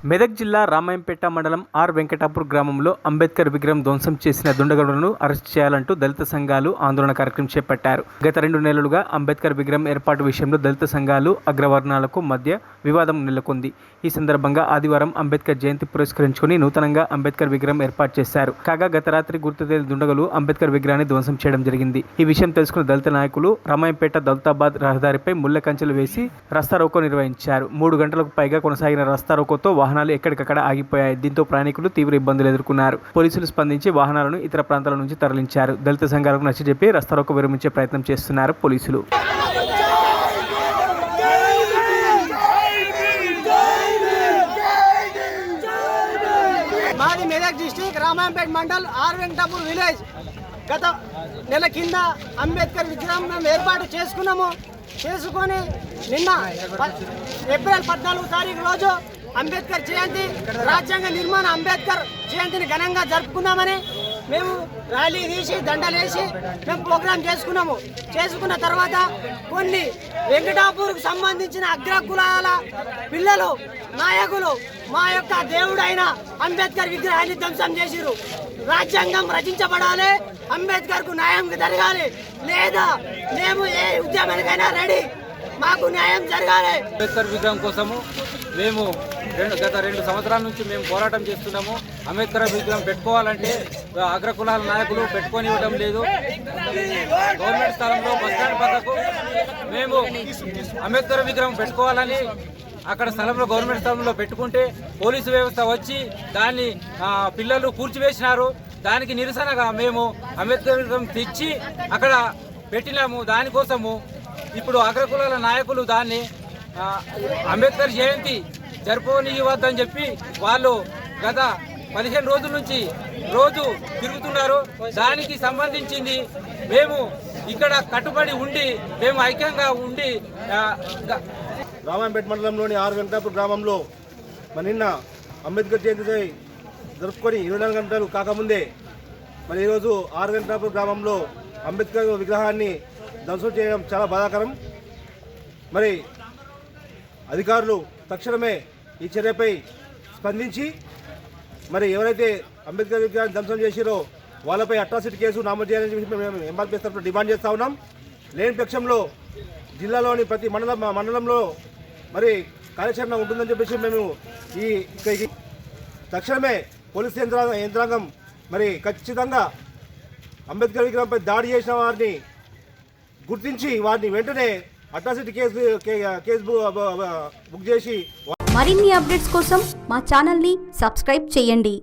మెదక్ జిల్లా రామాయంపేట మండలం ఆర్ వెంకటాపూర్ గ్రామంలో అంబేద్కర్ విగ్రహం ధ్వంసం చేసిన దుండగులను అరెస్ట్ చేయాలంటూ దళిత సంఘాలు ఆందోళన కార్యక్రమం చేపట్టారు. గత 2 నెలలుగా అంబేద్కర్ విగ్రహం ఏర్పాటు విషయంలో దళిత సంఘాలు అగ్రవర్ణాలకు మధ్య వివాదం నెలకొంది. ఈ సందర్భంగా ఆదివారం అంబేద్కర్ జయంతి పురస్కరించుకుని నూతనంగా అంబేద్కర్ విగ్రహం ఏర్పాటు చేశారు. కాగా గత రాత్రి గుర్తు తెలియని దుండగులు అంబేద్కర్ విగ్రహాన్ని ధ్వంసం చేయడం జరిగింది. ఈ విషయం తెలుసుకున్న దళిత నాయకులు రామాయంపేట దౌలతాబాద్ రహదారిపై ముళ్ల కంచెలు వేసి రస్తారోకో నిర్వహించారు. 3 గంటలకు పైగా కొనసాగిన రస్తారోకోతో వాహనాలు ఎక్కడికక్కడ ఆగిపోయాయి. దీంతో ప్రయాణికులు తీవ్ర ఇబ్బందులు ఎదుర్కొన్నారు. పోలీసులు స్పందించి వాహనాలను ఇతర ప్రాంతాల నుంచి తరలించారు. దళిత సంఘాలకు నచ్చజెప్పి రస్తారోకో విరమించే ప్రయత్నం చేస్తున్నారు పోలీసులు. మాది Medak district Ramayampet mandal R Venkatapur village. గత నెల కింద అంబేద్కర్ విగ్రహం మేము ఏర్పాటు చేసుకొని నిన్న ఏప్రిల్ 14వ తారీఖు రోజు అంబేద్కర్ జయంతి, రాజ్యాంగ నిర్మాణ అంబేద్కర్ జయంతిని ఘనంగా జరుపుకున్నామని మేము ర్యాలీ తీసి దండలేసి మేము ప్రోగ్రాం చేసుకున్న తర్వాత కొన్ని వెంకటాపూర్కు సంబంధించిన అగ్రకులాల పిల్లలు నాయకులు మా యొక్క దేవుడైన అంబేద్కర్ విగ్రహాన్ని ధ్వంసం చేసిరు. రాజ్యాంగం రచించబడాలి, అంబేద్కర్కు న్యాయం జరగాలి, లేదా మేము ఏ ఉద్యమానికైనా రెడీ, మాకు న్యాయం జరగాలి. అంబేద్కర్ విగ్రహం కోసము మేము గత 2 సంవత్సరాల నుంచి మేము పోరాటం చేస్తున్నాము. అంబేద్కర్ విగ్రహం పెట్టుకోవాలంటే అగ్రకులాల నాయకులు పెట్టుకోనివ్వడం లేదు. గవర్నమెంట్ స్థలంలో బస్టాండ్ పక్కకు మేము అంబేద్కర్ విగ్రహం పెట్టుకోవాలని అక్కడ స్థలంలో గవర్నమెంట్ స్థలంలో పెట్టుకుంటే పోలీసు వ్యవస్థ వచ్చి దాన్ని పిల్లలు కూల్చివేసినారు. దానికి నిరసనగా మేము అంబేద్కర్ విగ్రహం తెచ్చి అక్కడ పెట్టినాము. దానికోసము ఇప్పుడు అగ్రకులాల నాయకులు దాన్ని అంబేద్కర్ జయంతి జరుపుకోనివ్వద్దని చెప్పి వాళ్ళు గత 15 రోజుల నుంచి రోజు తిరుగుతున్నారు. దానికి సంబంధించింది మేము ఇక్కడ కట్టుబడి ఉండి మేము ఐక్యంగా ఉండి రామాయంపేట మండలంలోని ఆర్ వెంకటాపూర్ గ్రామంలో నిన్న అంబేద్కర్ జయంతి జరుపుకొని 24 గంటలు కాకముందే మరి ఈరోజు ఆర్ వెంకటాపూర్ గ్రామంలో అంబేద్కర్ విగ్రహాన్ని ధ్వంసం చేయడం చాలా బాధాకరం. మరి అధికారులు తక్షణమే ఈ చర్యపై స్పందించి మరి ఎవరైతే అంబేద్కర్ విగ్రహాన్ని ధ్వంసం చేసిరో వాళ్ళపై అట్రాసిటీ కేసు నమోదు చేయాలని చెప్పి మేము ఎంఆర్పీ తరఫున డిమాండ్ చేస్తూ ఉన్నాం. లేని పక్షంలో జిల్లాలోని ప్రతి మండలంలో మరి కార్యాచరణ ఉంటుందని చెప్పేసి మేము ఈ తక్షణమే పోలీస్ యంత్రాంగం మరి ఖచ్చితంగా అంబేద్కర్ విగ్రహంపై దాడి చేసిన వారిని గుర్తించి వారిని వెంటనే అట్రాసిటీ కేసు బుక్ చేసి మరిన్ని అప్డేట్స్ కోసం మా ఛానల్ని సబ్స్క్రైబ్ చేయండి.